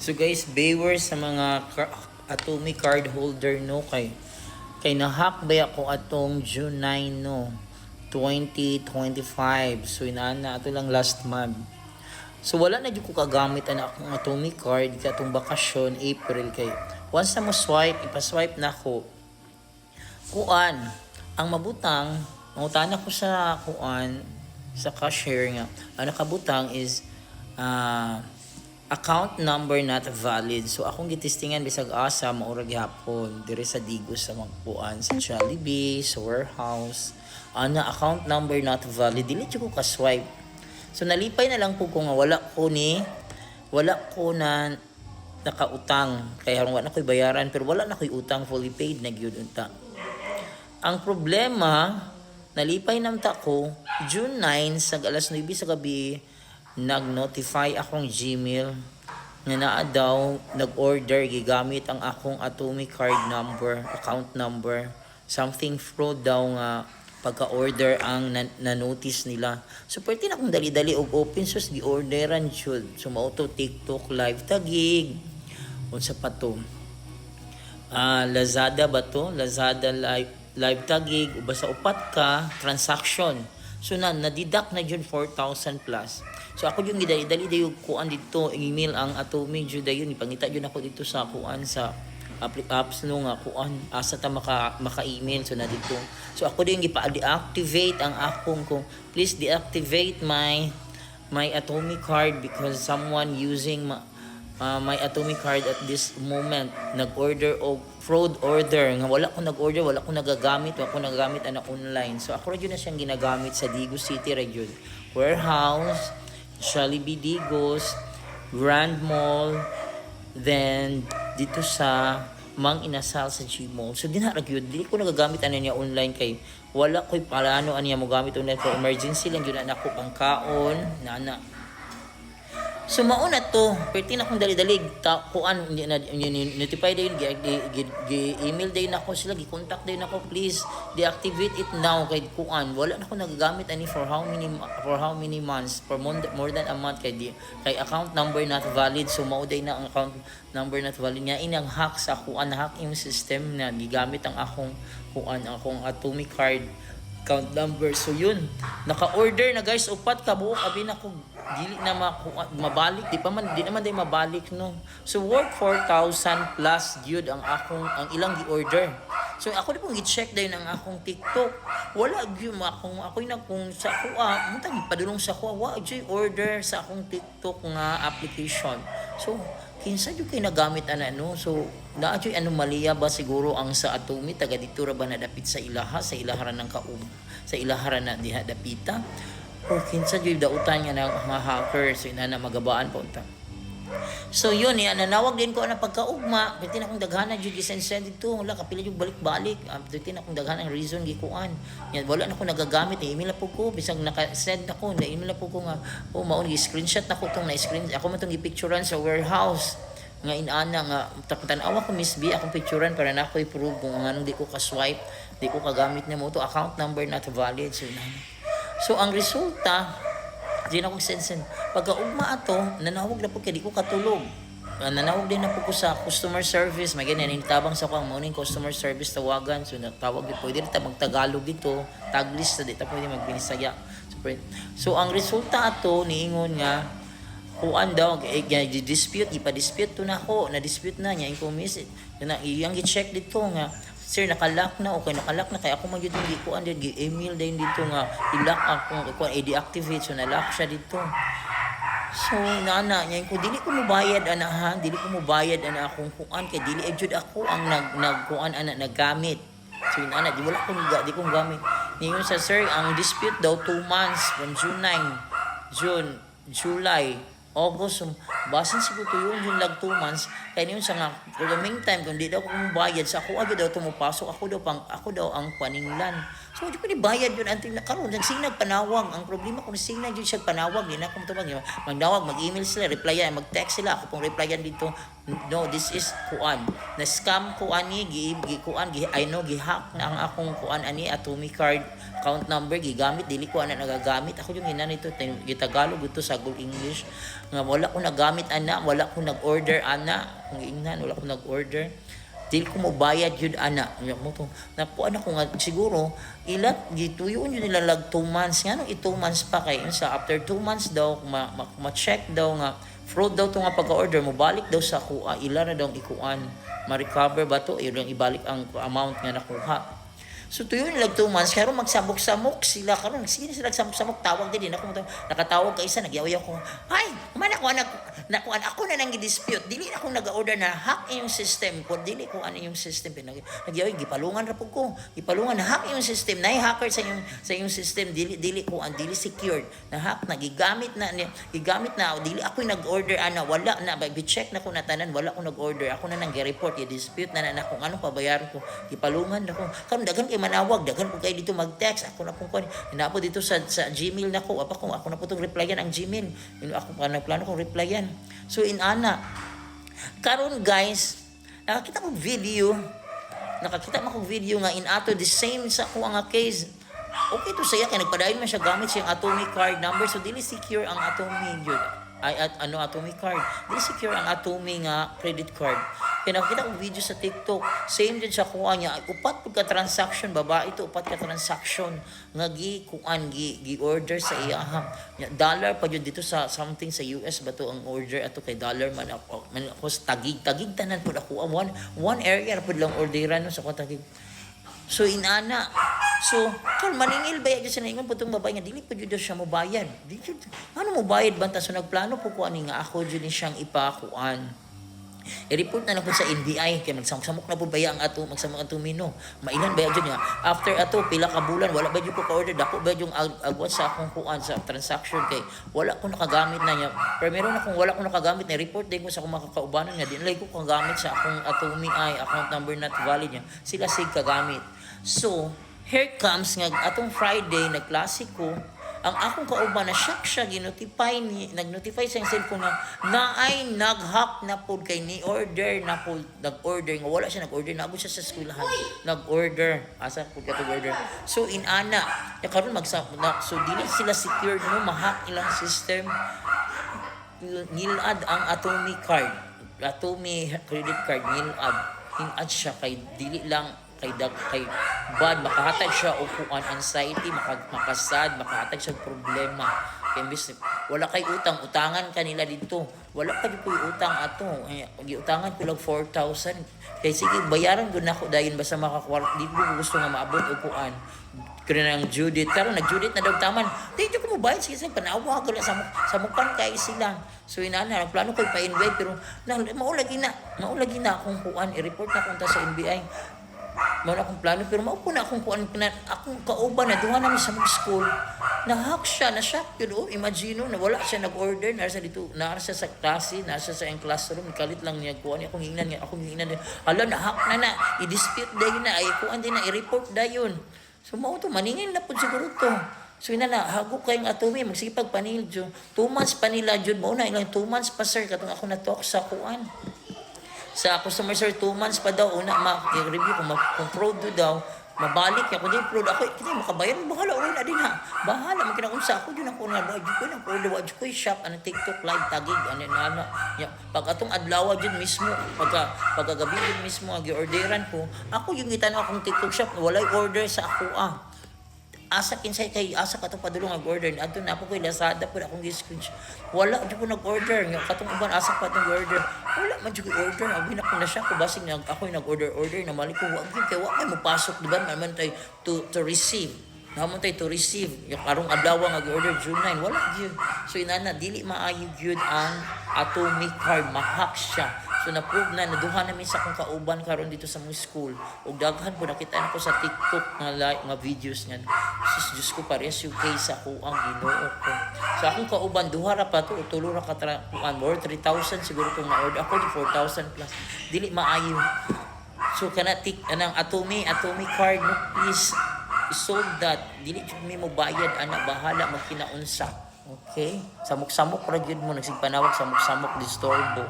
So guys, beware sa mga Atomic card holder no kay nahack ba ako atong June 9 no 2025. So inaana ato lang last month. So wala na gyud ko kagamit ana akong Atomic card katong bakasyon April kay once na mo swipe ipaswipe na ko kuan ang mabutang mangutana ko sa kuan sa cashier nga ang nakabutang is account number not valid. So akong gitistingan bisag asa maurag gihapon dire sa Digos sa magpuan sa Jollibee, sa warehouse. Ana account number not valid. Dili jud ko ka-swipe. So nalipay na lang po ko nga wala ko na nakautang kaya wala na ko'y bayaran pero wala na ko'y utang fully paid na gyud unta. Ang problema nalipay namta ko June 9 sa alas 9 sa gabi nag-notify akong Gmail nga naa daw nag-order gigamit ang akong Atomic card number, account number. Something fraud daw nga pagka-order ang na-notice nila. So pwede na akong dali-dali og open source gi-orderan jud. So mao to TikTok live tagig. Unsa pa to? Lazada ba to? Lazada live tagig basta upat ka transaction. So na-deduct na jud 4,000 plus. So ako yung gidali-dali dayo kuan dito email ang Atomic jud dayon ipangita jud ako dito sa kuan sa apps no nga kuan asa ta maka-email so na dito. So ako din gipa-deactivate ang akong kung please deactivate my Atomic card because someone using my Atomic card at this moment nag-order og fraud order nga wala ko nag-order wala ko nagagamit ana online. So ako ra jud na siyang ginagamit sa Digos City ra jud warehouse Jollibee Digos, Grand Mall, then dito sa Mang Inasal sa Gmall. So dinara gyud dili ko nagagamit ana niya online kay wala ko'y plano aniya mo gamit online for emergency lang gyud na ako pangkaon na. So mauna to, perti na akong dali-dali kuan notify din gi-email din ako sila gi-contact din ako please deactivate it now kay kuan wala na ako nagagamit ani for how many months for more than a month kay account number not valid. So mao day na ang account number not valid nga inang hack sa kuan hack yung system na gigamit ang akong Atomic card account number. So yun, naka-order na guys, upat ka buok abi na ko dili na mabalik, di naman day mabalik no. So worth 4,000 plus gyud ang ilang gi-order. So ako di pong gi-check dayon ang akong TikTok. Wala gyud ako na kung sa kuha, muntang padulong sa kuha, wa gyud order sa akong TikTok nga application. So kinsa jud kay nagamit ana no. So naa jud anomalya ba siguro ang sa Atomic taga dito ra ba nadapit sa ilaharan ng sa ilaharan na diha dapita o kinsa jud dautan nga ng mga hacker so ina na magabaan pa unta. So yun nanawag din ko na pagkaugma pwede na akong daghana jud gi-send dito wala kapila jud balik-balik pwede na akong daghana reason gikuan yan wala na ko nagagamit email na po ko bisag naka-send ako na email na po ko nga mao ni screenshot na ko tong na-screen ako man tong gi-picturean sa warehouse nga inana nga tan-awa ko Miss B akong picturean para na ako i-prove kung anong di ko ka-swipe di ko kagamit na mo to account number not valid so ang resulta di na akong send pagkaugma ato nanawag na po kay di ko katulog nanawag din na po ko sa customer service may ganyan initabang sa ko ang morning customer service tawagan so natawag dito pwede ta magtagalog dito taglis na dito pwede magbinisaya so ang resulta ato niingon nga kuan daw dispute ipa-dispute to na ako na dispute na niya incomis na iyang gi-check dito nga sir nakalock na okay nakalock na kaya ako man gyud hindi kuan din gi-email din dito nga i-lock akong kuan i-deactivate so na-lock siya dito. So nana niya ko dili ko mobayad ana dili ko mobayad ana akong kuan kay dili jud ako ang nagkuan ana naggamit. So nana di wala ko di kong gamit. Ningon sa sir ang dispute daw 2 months from June 9 July August, basin siguro yun lag 2 months. Kaya yun sa nga, for the meantime, kung di daw ko bayad sa ako agad daw tumupasok, ako daw ang paninglan. So, di ko ni bayad yun. Anting karon nagsinag panawag. Ang problema kung sinag yun siya panawag. Di na akong tumag. Magnawag, mag-email sila, replyan, mag-text sila. Ako pong replyan dito. No, this is kuan. Na-scam kuan ni, kuan, I know, gihack na ang akong kuan ani, Atomic card, account number, gigamit. Dili ko ana nagagamit. Ako yung ina nito, gitagalog ito sa Google English. Nga, wala ko nagamit ana, wala ko nag-order ana. Kung ingnan, wala ko nag-order. Dili ko mo bayad yun ana mo to napuan ako nga siguro ilat gituyon yun nila lag 2 months nga nung 2 months pa kay sa after 2 months daw ma-check daw nga fraud daw to nga pagka-order mo balik daw sa kuha ila na daw ikuan ma-recover ba to ilang ibalik ang amount nga nakuha. So tuyo nilag 2 months karon magsabok-samok sila karon sige sila samok-samok tawag din ako nakatawag ka isa nagyaw-yaw ko ay man ako nakuan ako na nang dispute dili ako nag-order na hack yung system ko dili ko ano yung system nagyaw gipalungan ra pud ko gipalungan na hack yung system nay hacker sa yung system dili ko ang dili secured na hack na gigamit na dili ako nag-order ana wala na bi-check na ko na tanan wala ko nag-order ako na nang gi-report i-dispute na kung anong pabayaran ko gipalungan na ko karon dagan manawag daghan po kayo dito mag-text ako na pong kuan inapo dito sa Gmail nako apa ko ako na po tong replyan ang Gmail ako pa nagplano kong replyan so in ana karon guys nakakita ko video nga in ato the same sa ko nga case okay to saya kay nagpadayon man siya gamit siyang Atomic card number so dili secure ang Atomic yun Atomic card dili secure ang Atomic nga credit card. Kaya nakita kong video sa TikTok, same din siya kuha niya, upat ka transaction, babae ito, upat ka transaction, nga gi-order sa iyaham. Dollar pa yun dito sa something sa US ba to ang order, ato kay dollar man ako sa tagig tanan po nakuha, one area po lang orderan no, sa kong tagig. So inana, so kung maningil bayad dyan sa naingon po itong babae nga, dili po dyan siya mabayad. Ano mo bayad banta? So nagplano po ko ani nga ako dyan siyang ipakuan. I-report na lang po sa NBI kaya magsamok na po baya ang ato magsamok ato mino mailan baya dyan nga after ato pila ka bulan wala ba dyan ko ka-order dako ba yung agwat sa akong kuan sa transaction kay wala ko nakagamit na niya pero meron akong wala ko nakagamit na report din ko sa akong makakaubanan nga dinlay ko kagamit sa akong Atomic account number not valid niya sila sig kagamit so here comes nga atong Friday nagklase ko ang akong kauban na siya nag-notify sa cellphone na ay nag-hack na po kay nag-order nga wala siya nag-order na siya sa eskwelahan nag-order asa po ka order so in ana karon so dili sila secured no ma-hack ilang system nilad ang Atomic credit card nilad siya kay dili lang kay bad makahatag siya og kuan anxiety makasad makahatag siya problema kay imbis wala kay utangan kanila dito wala pa di po utang ato giutangan ko lang 4,000 kay sige bayaran gud nako dayon basta di ko gusto nga maabot og kuan kaya nang Judith karon nag-Judith na daw taman dito ko mo bayad sige panawa ko lang sa mukan kay sila so inana plano ko pa-invite pero maulagi na akong kuan i-report na kunta sa NBI mao akong plano pero maupo na akong kuan akong kauban na duha namin sa school na-hack siya na-shock yun imagine na wala siya nag-order nasa sa klase nasa sa yung classroom kalit lang niya kuan akong hingnan hala na-hack na i-dispute dayon na ay kuan din na i-report dayon so mao to maningin na pud siguro to so ina na hagok kayong Atomic magsipag panil jud 2 months pa nila jud mao na ilang 2 months pa sir katong ako na talk sa kuan sa customer sir 2 months pa daw una ma-review kung fraud daw mabalik niya kung di fraud ako kita makabayar bahala na din ha bahala magkinaunsa ako yun ako na order ko shop ang TikTok live tagig pag atong adlaw jud mismo pagkagabi jud mismo ang orderan ko ako yung gitanaw akong TikTok shop walay order sa ako asa kinsay kay asa katong padulong nag-order adto na ako kay Lazada pud akong gi-screenshot wala jud ko nag-order nga katong uban asa pa tong order wala man jud order abi na ko na siya ko basig ako nag-order na mali ko wa gyud kay wa may mopasok di ba man tay to receive naman tay to receive yung karong adlaw nga gi-order June 9 wala gyud so inana dili maayo gyud ang Atomic card ma-hack siya so na-prove na naduha namin sa akong kauban karon dito sa mong school ug daghan po nakita na ko sa TikTok nga videos niyan Diyos ko parehas yung case ako ang Ginoo ko sa akong kauban duha ra pa to tulo ra ka more 3,000 siguro kung na-order ako di 4,000 plus dili maayo so anang Atomic card no please isolve that, dili jud mi mo bayad ana, bahala magkinaunsa. Okay? Samok-samok ra jud mo, nagsigpanawag samok-samok disturbo.